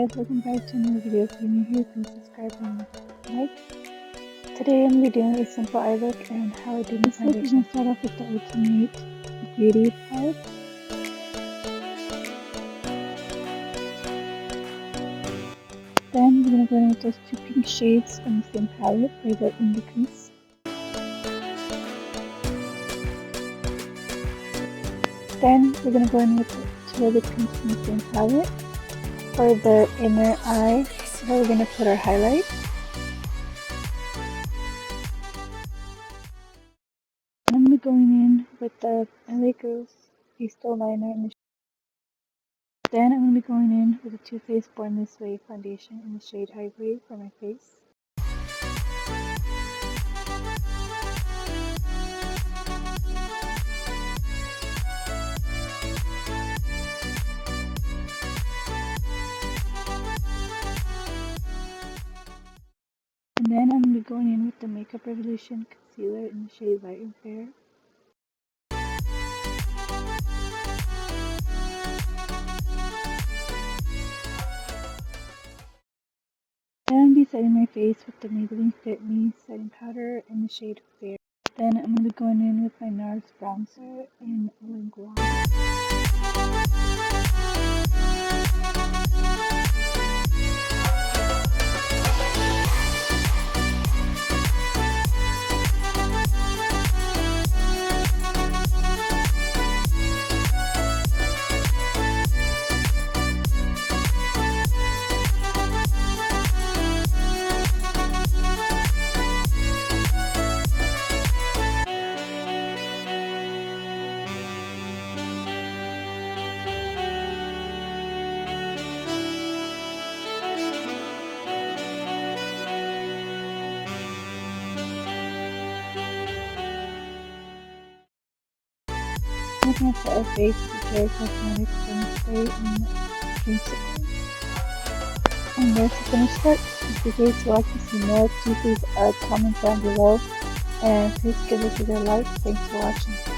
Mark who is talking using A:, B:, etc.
A: guys, welcome back to another video. If you're new here, please subscribe and like. Today I'm going to be doing a simple eye look and how I do my foundation. We're going to start off with the Ultamate Beauty palette. Then we're going to go in with those two pink shades from the same palette for the in the crease. Then we're going to go in with two other pinks from the same palette for the inner eye, where we're going to put our highlight. And I'm going to be going in with the LA Girls pastel liner in the shade. Then I'm going to be going in with the Too Faced Born This Way foundation in the shade Ivory for my face. And then I'm going to be going in with the Makeup Revolution concealer in the shade Light and Fair. Then I'm going to be setting my face with the Maybelline Fit Me setting powder in the shade Fair. Then I'm going to be going in with my Nars bronzer in laguna. I'm going to set our face with the Gerard cosmetic spray in dreamsicle. And there's the finished look. If you guys want to see more, please leave a comment down below and please give us a like. Thanks for watching.